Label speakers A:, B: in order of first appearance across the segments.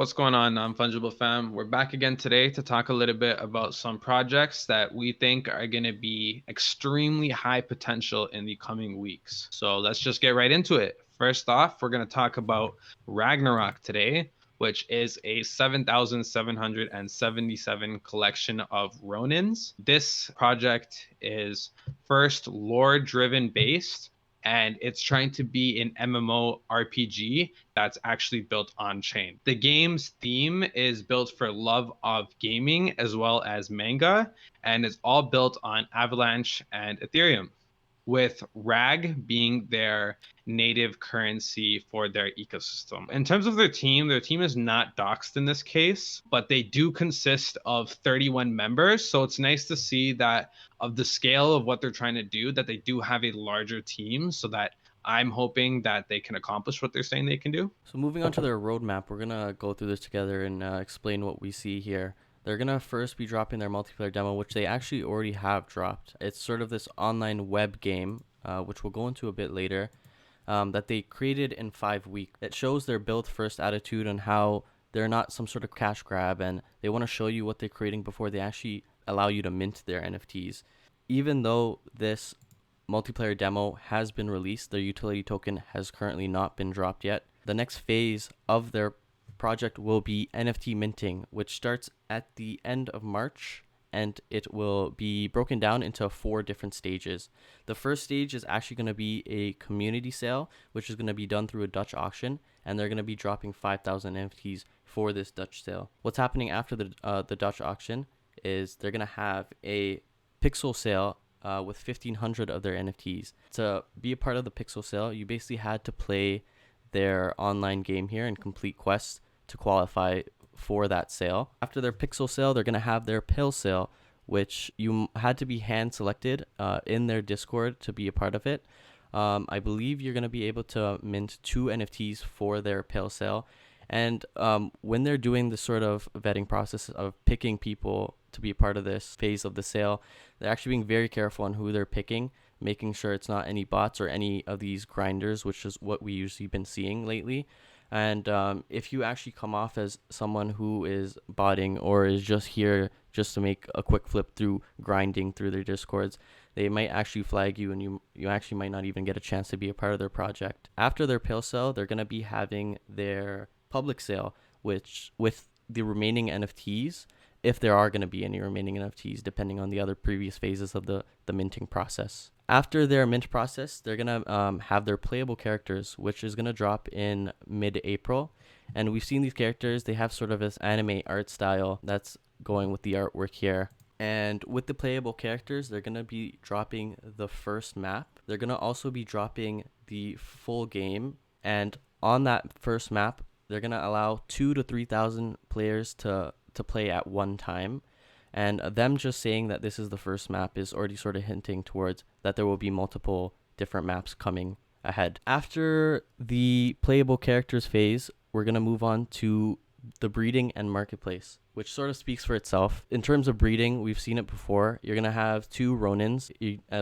A: What's going on, non-fungible fam? We're back again today to talk a little bit about some projects that we think are going to be extremely high potential in the coming weeks. So let's just get right into it. First off, we're going to talk about Ragnarok today, which is a 7,777 collection of Ronins. This project is first lore-driven based, and it's trying to be an MMO RPG that's actually built on chain. The game's theme is built for love of gaming as well as manga, and it's all built on Avalanche and Ethereum, with RAG being their native currency for their ecosystem. In terms of their team is not doxed in this case, but they do consist of 31 members. So it's nice to see that of the scale of what they're trying to do, that they do have a larger team so that I'm hoping that they can accomplish what they're saying they can do.
B: So moving on to their roadmap, we're gonna go through this together and explain what we see here. They're gonna first be dropping their multiplayer demo, which they actually already have dropped. It's sort of this online web game, which we'll go into a bit later, that they created in 5 weeks. It shows their build first attitude and how they're not some sort of cash grab, and they want to show you what they're creating before they actually allow you to mint their NFTs. Even though this multiplayer demo has been released, their utility token has currently not been dropped yet. The next phase of their project will be NFT minting, which starts at the end of March, and it will be broken down into 4 different stages. The first stage is actually going to be a community sale, which is going to be done through a Dutch auction, and they're going to be dropping 5,000 NFTs for this Dutch sale. What's happening after the Dutch auction is they're going to have a pixel sale with 1,500 of their NFTs. To be a part of the pixel sale, you basically had to play their online game here and complete quests to qualify for that sale. After their pixel sale, they're going to have their pill sale, which you had to be hand selected in their Discord to be a part of it. I believe you're going to be able to mint 2 NFTs for their pill sale. And when they're doing this sort of vetting process of picking people to be a part of this phase of the sale, they're actually being very careful on who they're picking, making sure it's not any bots or any of these grinders, which is what we usually been seeing lately. And if you actually come off as someone who is botting or is just here just to make a quick flip through grinding through their discords, they might actually flag you, and you actually might not even get a chance to be a part of their project. After their pill sale, they're going to be having their public sale, which with the remaining NFTs, if there are going to be any remaining NFTs, depending on the other previous phases of the minting process. After their mint process, they're going to have their playable characters, which is going to drop in mid-April. And we've seen these characters, they have sort of this anime art style that's going with the artwork here. And with the playable characters, they're going to be dropping the first map. They're going to also be dropping the full game. And on that first map, they're going to allow 2,000 to 3,000 players to play at one time. And them just saying that this is the first map is already sort of hinting towards that there will be multiple different maps coming ahead. After the playable characters phase, we're going to move on to the breeding and marketplace, which sort of speaks for itself. In terms of breeding, we've seen it before. You're going to have 2 Ronins,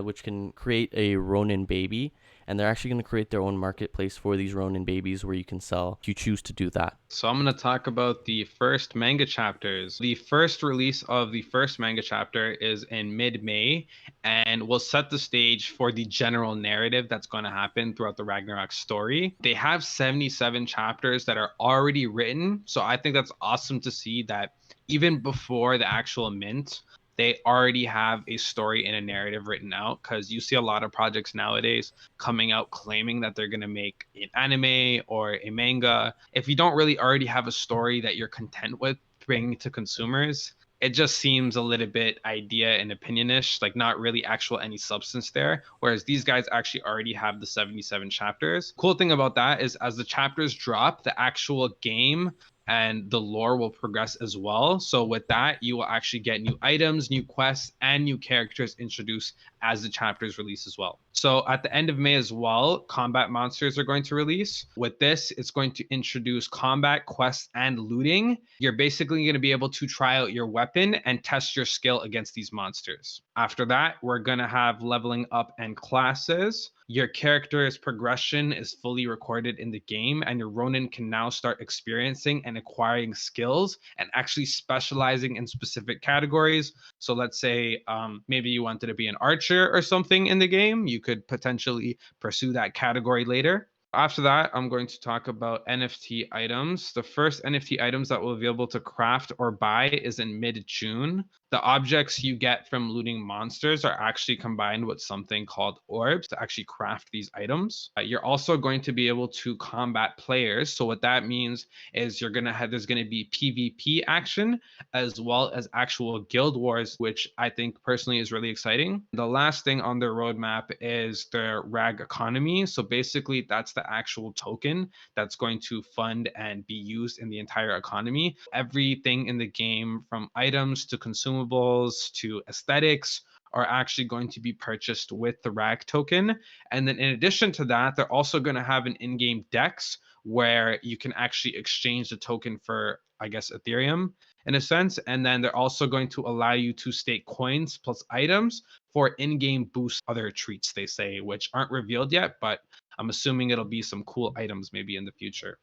B: which can create a Ronin baby, and they're actually going to create their own marketplace for these Ronin babies where you can sell if you choose to do that.
A: So I'm going to talk about the first manga chapters. The first release of the first manga chapter is in mid-May, and will set the stage for the general narrative that's going to happen throughout the Ragnarok story. They have 77 chapters that are already written, so I think that's awesome to see that even before the actual mint, they already have a story and a narrative written out, because you see a lot of projects nowadays coming out claiming that they're going to make an anime or a manga. If you don't really already have a story that you're content with bringing to consumers, it just seems a little bit idea and opinionish, like not really actual any substance there. Whereas these guys actually already have the 77 chapters. Cool thing about that is as the chapters drop, the actual game and the lore will progress as well. So with that, you will actually get new items, new quests, and new characters introduced as the chapters release as well. So at the end of May as well, combat monsters are going to release. With this, it's going to introduce combat, quests, and looting. You're basically going to be able to try out your weapon and test your skill against these monsters. After that, we're going to have leveling up and classes. Your character's progression is fully recorded in the game, and your Ronin can now start experiencing and acquiring skills and actually specializing in specific categories. So let's say maybe you wanted to be an archer or something in the game, you could potentially pursue that category later. After that, I'm going to talk about NFT items. The first NFT items that will be able to craft or buy is in mid-June. The objects you get from looting monsters are actually combined with something called orbs to actually craft these items. You're also going to be able to combat players. So what that means is there's going to be PvP action as well as actual guild wars, which I think personally is really exciting. The last thing on their roadmap is their RAG economy. So basically, that's the actual token that's going to fund and be used in the entire economy. Everything in the game, from items to consumables to aesthetics, are actually going to be purchased with the RAG token. And then in addition to that, they're also going to have an in-game DEX where you can actually exchange the token for, I guess, Ethereum in a sense. And then they're also going to allow you to stake coins plus items for in-game boost, other treats, they say, which aren't revealed yet, but I'm assuming it'll be some cool items maybe in the future.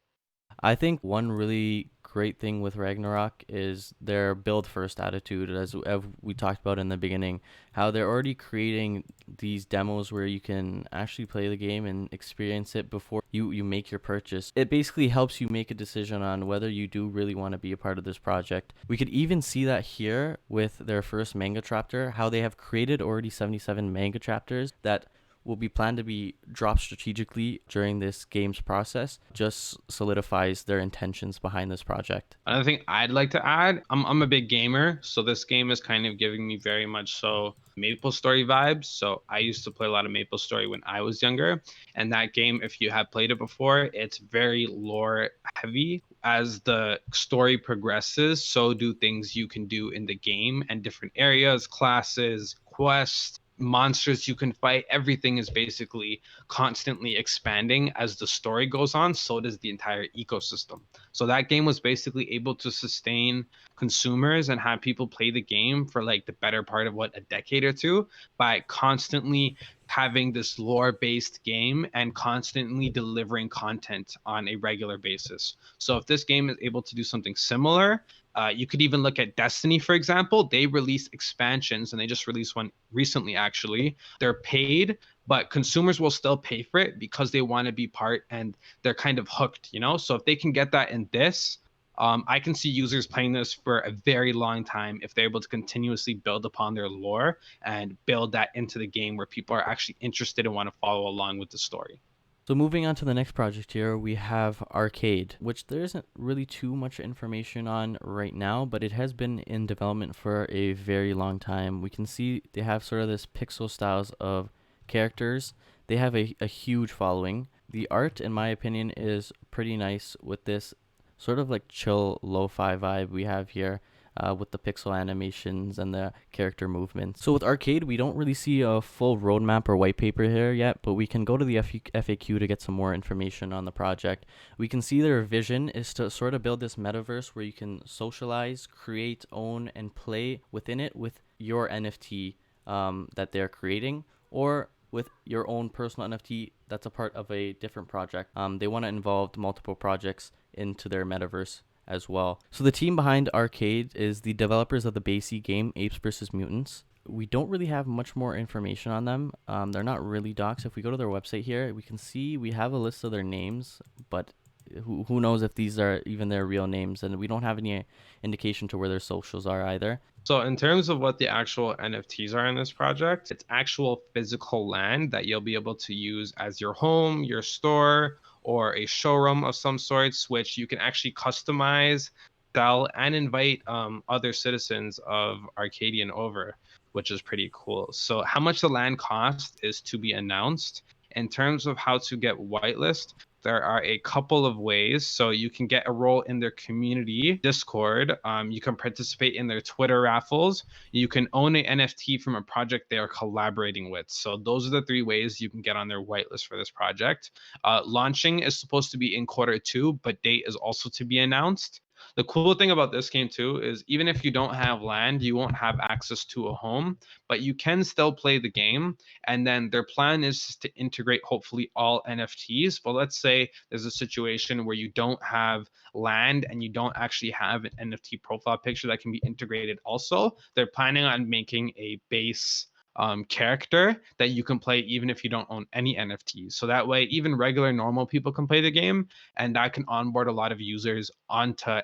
B: I think one really great thing with Ragnarok is their build first attitude, as we talked about in the beginning, how they're already creating these demos where you can actually play the game and experience it before you make your purchase. It basically helps you make a decision on whether you do really want to be a part of this project. We could even see that here with their first manga chapter, how they have created already 77 manga chapters that will be planned to be dropped strategically during this game's process. Just solidifies their intentions behind this project.
A: Another thing I'd like to add, I'm a big gamer, so this game is kind of giving me very much so Maple Story vibes. So I used to play a lot of Maple Story when I was younger, and that game, if you have played it before, it's very lore heavy. As the story progresses, so do things you can do in the game, and different areas, classes, quests, monsters you can fight. Everything is basically constantly expanding as the story goes on. So does the entire ecosystem. So that game was basically able to sustain consumers and have people play the game for like the better part of a decade or two, by constantly having this lore based game and constantly delivering content on a regular basis. So if this game is able to do something similar, you could even look at Destiny, for example. They release expansions, and they just released one recently, actually. They're paid, but consumers will still pay for it because they want to be part, and they're kind of hooked, you know? So if they can get that in this, I can see users playing this for a very long time if they're able to continuously build upon their lore and build that into the game where people are actually interested and want to follow along with the story.
B: So moving on to the next project here, we have Arcade, which there isn't really too much information on right now, but it has been in development for a very long time. We can see they have sort of this pixel styles of characters. They have a huge following. The art, in my opinion, is pretty nice with this sort of like chill lo-fi vibe we have here. With the pixel animations and the character movements. So with Arcade, we don't really see a full roadmap or white paper here yet, but we can go to the FAQ to get some more information on the project. We can see their vision is to sort of build this metaverse where you can socialize, create, own, and play within it with your NFT that they're creating, or with your own personal NFT that's a part of a different project. They want to involve multiple projects into their metaverse as well. So the team behind Arcade is the developers of the basic game Apes vs. Mutants. We don't really have much more information on them. They're not really docs. If we go to their website here, we can see we have a list of their names, but who knows if these are even their real names, and we don't have any indication to where their socials are either.
A: So in terms of what the actual NFTs are in this project, it's actual physical land that you'll be able to use as your home, your store, or a showroom of some sorts, which you can actually customize, sell, and invite other citizens of Arcadian over, which is pretty cool. So how much the land cost is to be announced. In terms of how to get whitelist, there are a couple of ways. So you can get a role in their community Discord. You can participate in their Twitter raffles. You can own an NFT from a project they are collaborating with. So those are the three ways you can get on their whitelist for this project. Launching is supposed to be in Q2, but date is also to be announced. The cool thing about this game too is even if you don't have land, you won't have access to a home, but you can still play the game. And then their plan is to integrate hopefully all NFTs. But let's say there's a situation where you don't have land and you don't actually have an NFT profile picture that can be integrated also. They're planning on making a base character that you can play even if you don't own any NFTs. So that way, even regular normal people can play the game, and that can onboard a lot of users onto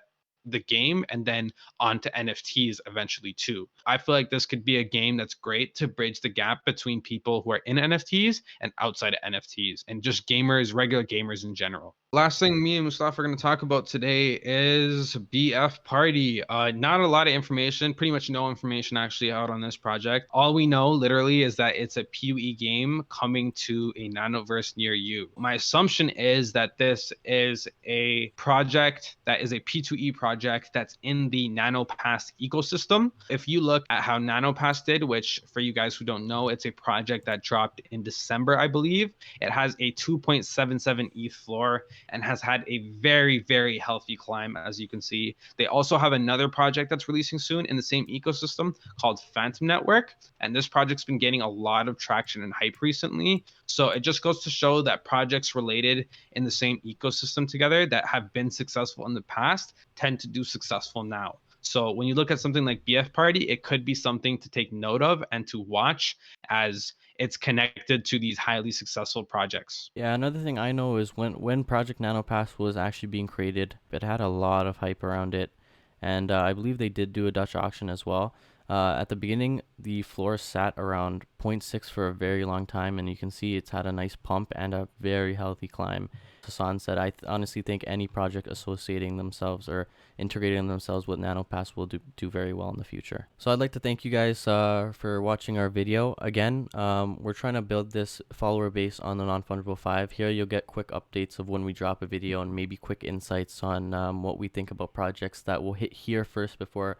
A: the game and then onto NFTs eventually too. I feel like this could be a game that's great to bridge the gap between people who are in NFTs and outside of NFTs and just gamers, regular gamers in general. Last thing me and Mustafa are going to talk about today is BF Party. Not a lot of information, pretty much no information actually out on this project. All we know literally is that it's a P2E game coming to a nanoverse near you. My assumption is that this is a project that is a P2E project that's in the NanoPass ecosystem. If you look at how NanoPass did, which for you guys who don't know, it's a project that dropped in December, I believe. It has a 2.77 ETH floor and has had a very, very healthy climb, as you can see. They also have another project that's releasing soon in the same ecosystem called Phantom Network. And this project's been getting a lot of traction and hype recently. So it just goes to show that projects related in the same ecosystem together that have been successful in the past tend to do successful now. So when you look at something like BF Party, it could be something to take note of and to watch as it's connected to these highly successful projects.
B: Yeah, another thing I know is when Project NanoPass was actually being created, it had a lot of hype around it, and I believe they did do a Dutch auction as well. At the beginning, the floor sat around zero point 0.6 for a very long time, and you can see it's had a nice pump and a very healthy climb. Hassan said, honestly think any project associating themselves or integrating themselves with NanoPass will do very well in the future. So I'd like to thank you guys for watching our video. Again, we're trying to build this follower base on the Non-Fungible 5. Here you'll get quick updates of when we drop a video and maybe quick insights on what we think about projects that will hit here first before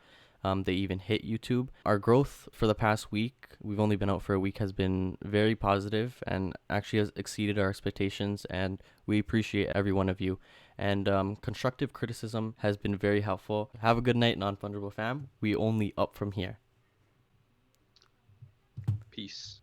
B: they even hit YouTube. Our growth for the past week, we've only been out for a week, has been very positive and actually has exceeded our expectations, and we appreciate every one of you. And constructive criticism has been very helpful. Have a good night, Non-Fungible fam. We only up from here.
A: Peace.